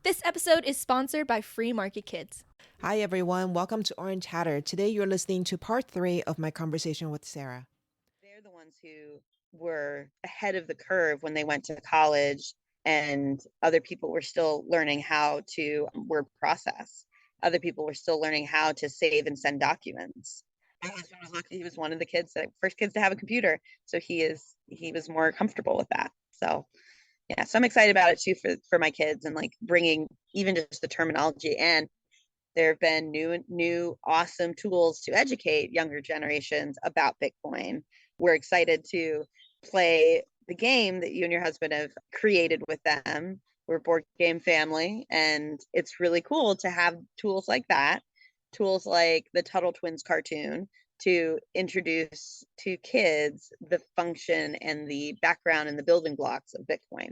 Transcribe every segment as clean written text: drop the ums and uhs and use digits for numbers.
This episode is sponsored by Free Market Kids. Hi, everyone. Welcome to Orange Hatter. Today, you're listening to part 3 of my conversation with Sarah. They're the ones who were ahead of the curve when they went to college, and other people were still learning how to word process. Other people were still learning how to save and send documents. My husband was lucky; he was one of the first kids to have a computer, so he was more comfortable with that. So yeah, so I'm excited about it too for my kids, and like bringing even just the terminology. And there have been new awesome tools to educate younger generations about Bitcoin. We're excited to play the game that you and your husband have created with them. We're a board game family, and it's really cool to have tools like that, tools like the Tuttle Twins cartoon, to introduce to kids the function and the background and the building blocks of Bitcoin.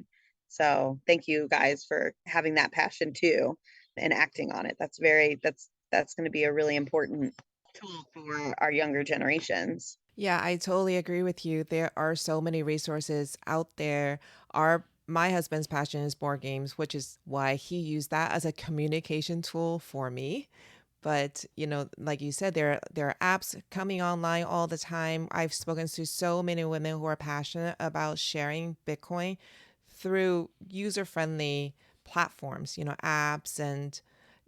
So thank you guys for having that passion too and acting on it. That's going to be a really important tool for our younger generations. Yeah, I totally agree with you. There are so many resources out there. My husband's passion is board games, which is why he used that as a communication tool for me. But, like you said, there are apps coming online all the time. I've spoken to so many women who are passionate about sharing Bitcoin through user-friendly platforms, apps and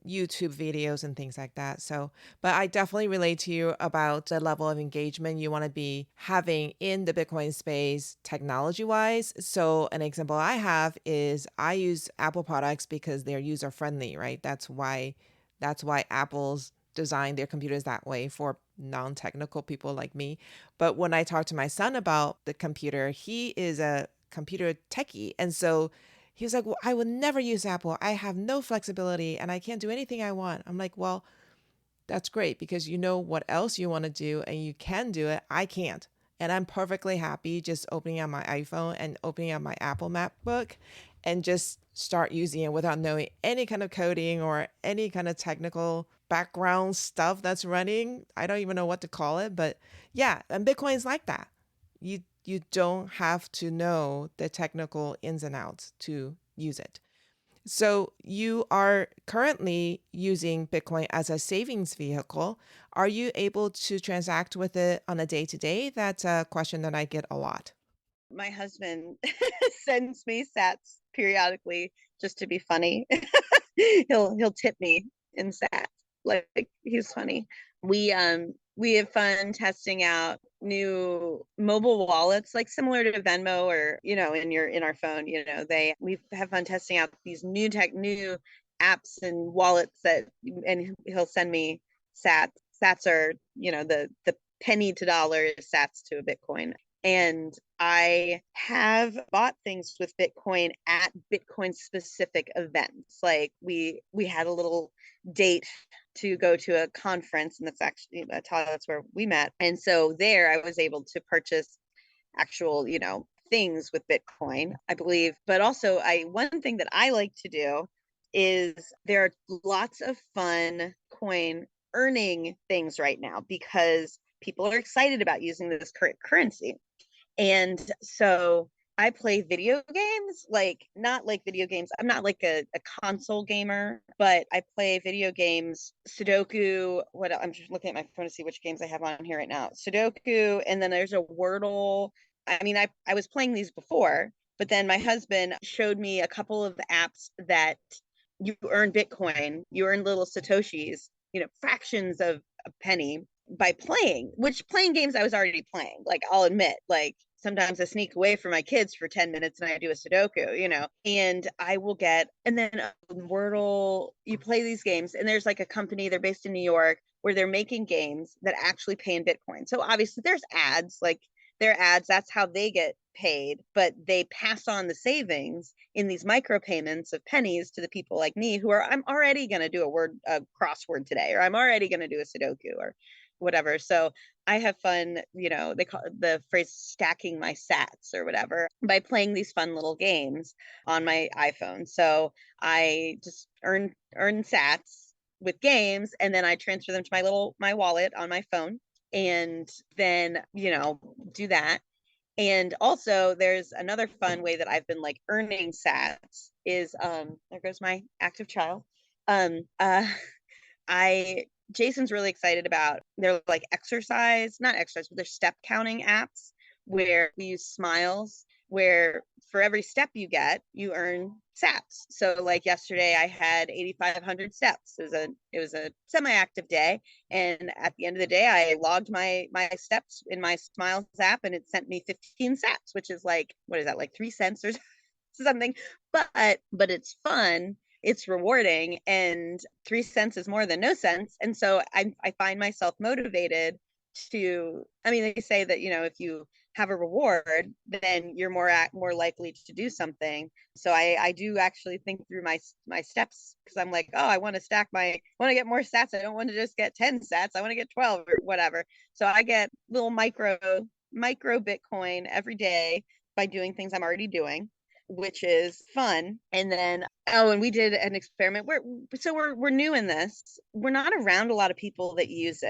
YouTube videos and things like that. So, but I definitely relate to you about the level of engagement you want to be having in the Bitcoin space technology wise. So, an example I have is I use Apple products because they're user friendly, right? That's why Apple's designed their computers that way for non-technical people like me. But when I talk to my son about the computer, he is a computer techie. And so he was like, well, I would never use Apple. I have no flexibility and I can't do anything I want. I'm like, well, that's great because you know what else you want to do and you can do it. I can't. And I'm perfectly happy just opening up my iPhone and opening up my Apple MacBook and just start using it without knowing any kind of coding or any kind of technical background stuff that's running. I don't even know what to call it, but yeah, and Bitcoin is like that. You don't have to know the technical ins and outs to use it. So you are currently using Bitcoin as a savings vehicle. Are you able to transact with it on a day-to-day? That's a question that I get a lot. My husband sends me sats periodically just to be funny. He'll tip me in sats. Like he's funny. We have fun testing out new mobile wallets, like similar to Venmo, or in our phone. We have fun testing out these new apps and wallets and he'll send me sats. Sats are the penny to dollar sats to a Bitcoin. And I have bought things with Bitcoin at Bitcoin specific events. Like we had a little date to go to a conference, and that's actually Tali, that's where we met. And so there I was able to purchase actual, things with Bitcoin, I believe. But also one thing that I like to do is there are lots of fun coin earning things right now because people are excited about using this currency. And so I play video games, like not like video games. I'm not like a console gamer, but I play video games, Sudoku. I'm just looking at my phone to see which games I have on here right now. Sudoku, and then there's a Wordle. I mean, I was playing these before, but then my husband showed me a couple of apps that you earn Bitcoin, you earn little Satoshis, fractions of a penny by playing games I was already playing. Like I'll admit, like sometimes I sneak away from my kids for 10 minutes and I do a Sudoku, and I will and then Wordle, you play these games, and there's like a company, they're based in New York, where they're making games that actually pay in Bitcoin. So obviously there's ads, like their ads, that's how they get paid, but they pass on the savings in these micropayments of pennies to the people like me I'm already going to do a crossword today, or I'm already going to do a Sudoku or whatever. So I have fun, they call the phrase stacking my sats or whatever by playing these fun little games on my iPhone. So I just earn sats with games, and then I transfer them to my wallet on my phone, and then do that. And also there's another fun way that I've been like earning sats is there goes my active child. Um uh I Jason's really excited about, they're like not exercise, but they're step counting apps where we use smiles, where for every step you get, you earn sats. So like yesterday I had 8,500 steps. It was a semi-active day. And at the end of the day, I logged my steps in my Smiles app and it sent me 15 sats, which is like, what is that, like 3 cents or something? But it's fun, it's rewarding, and 3 cents is more than no sense. And so I find myself motivated to, I mean, they say that, if you have a reward, then you're more likely to do something. So I do actually think through my steps, because I'm like, oh, I want to get more stats. I don't want to just get 10 stats. I want to get 12 or whatever. So I get little micro Bitcoin every day by doing things I'm already doing, which is fun. And then, and we did an experiment. We're new in this. We're not around a lot of people that use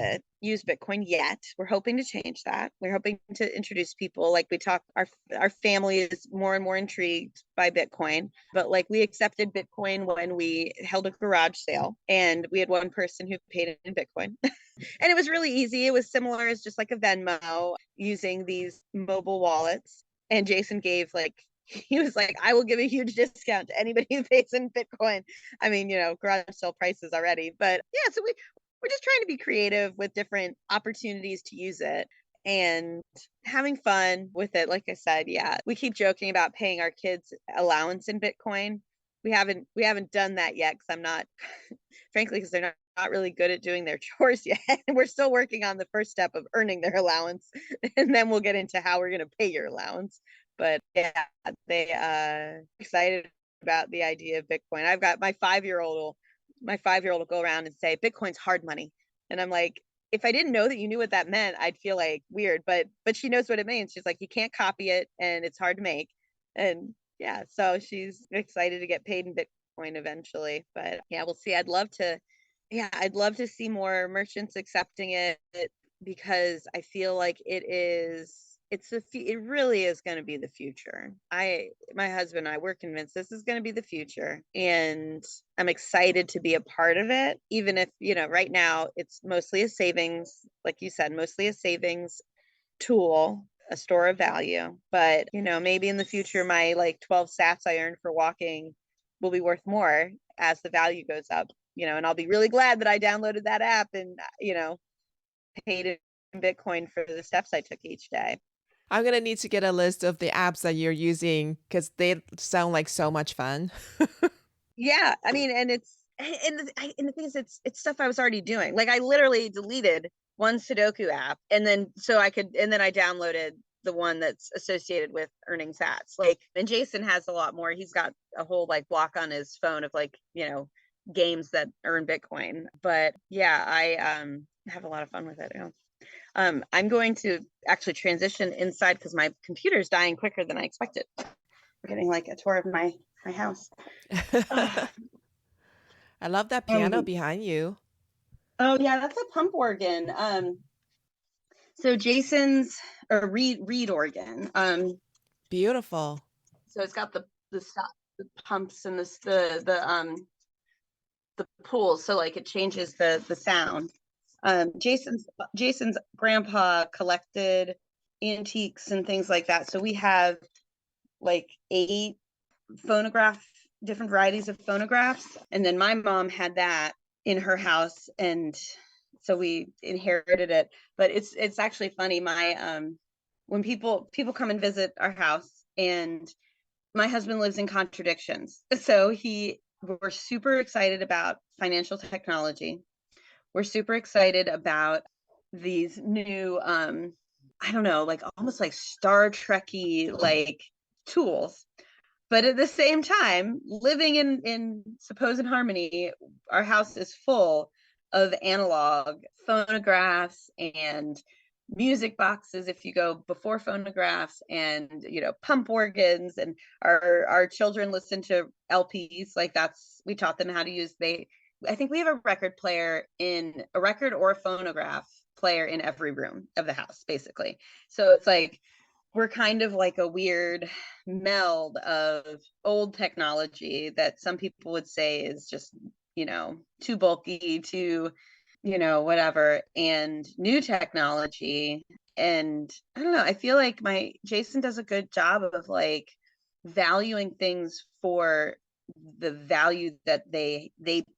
Bitcoin yet. We're hoping to change that. We're hoping to introduce people. Like we talk, our family is more and more intrigued by Bitcoin. But like we accepted Bitcoin when we held a garage sale, and we had one person who paid in Bitcoin. And it was really easy. It was similar as just like a Venmo, using these mobile wallets. And Jason gave like, he was like, I will give a huge discount to anybody who pays in Bitcoin. I mean, garage sale prices already. But yeah, so we're just trying to be creative with different opportunities to use it and having fun with it. Like I said, yeah, we keep joking about paying our kids allowance in Bitcoin. We haven't done that yet, because I'm not, frankly, because they're not really good at doing their chores yet. We're still working on the first step of earning their allowance, and then we'll get into how we're going to pay your allowance. But yeah, they excited about the idea of Bitcoin. I've got my 5-year-old will go around and say Bitcoin's hard money, and I'm like, if I didn't know that you knew what that meant, I'd feel like weird. But she knows what it means. She's like, you can't copy it, and it's hard to make. And yeah, so she's excited to get paid in Bitcoin eventually. But yeah, we'll see. I'd love to see more merchants accepting it, because I feel like it really is going to be the future. My husband and I, we're convinced this is going to be the future, and I'm excited to be a part of it, even if, right now it's mostly a savings, like you said, mostly a savings tool, a store of value. But, maybe in the future, my like 12 sats I earned for walking will be worth more as the value goes up, and I'll be really glad that I downloaded that app and, paid in Bitcoin for the steps I took each day. I'm gonna need to get a list of the apps that you're using because they sound like so much fun. Yeah, I mean, and the thing is, it's stuff I was already doing. Like I literally deleted one Sudoku app, and then I downloaded the one that's associated with earning sats. Like, and Jason has a lot more. He's got a whole like block on his phone of like, games that earn Bitcoin. But yeah, I have a lot of fun with it. I'm going to actually transition inside because my computer is dying quicker than I expected. We're getting like a tour of my house. I love that piano behind you. Oh yeah, that's a pump organ. So Jason's a reed organ. Beautiful. So it's got the pumps and the pulls, so like it changes the sound. Jason's grandpa collected antiques and things like that. So we have like 8 different varieties of phonographs. And then my mom had that in her house, and so we inherited it. But it's actually funny. When people come and visit our house, and my husband lives in contradictions. So we're super excited about financial technology. We're super excited about these new, I don't know, like almost like Star Trek-y like tools. But at the same time, living in supposed harmony, our house is full of analog phonographs and music boxes if you go before phonographs, and pump organs, and our children listen to LPs. Like we taught them how to use. I think we have a record or a phonograph player in every room of the house, basically. So it's like we're kind of like a weird meld of old technology that some people would say is just, too bulky, too, whatever, and new technology. And I don't know, I feel like my Jason does a good job of like valuing things for the value that they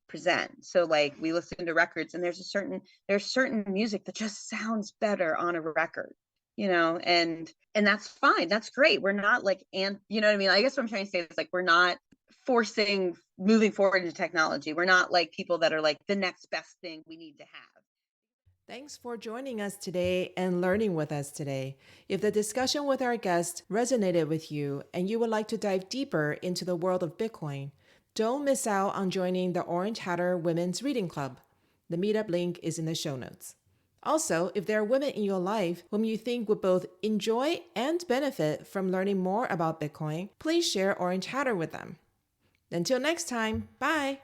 present. So like we listen to records and there's certain music that just sounds better on a record, and that's fine. That's great. We're not like, and you know what I mean? I guess what I'm trying to say is like we're not forcing moving forward into technology. We're not like people that are like the next best thing we need to have. Thanks for joining us today and learning with us today. If the discussion with our guest resonated with you and you would like to dive deeper into the world of Bitcoin, don't miss out on joining the Orange Hatter Women's Reading Club. The meetup link is in the show notes. Also, if there are women in your life whom you think would both enjoy and benefit from learning more about Bitcoin, please share Orange Hatter with them. Until next time, bye!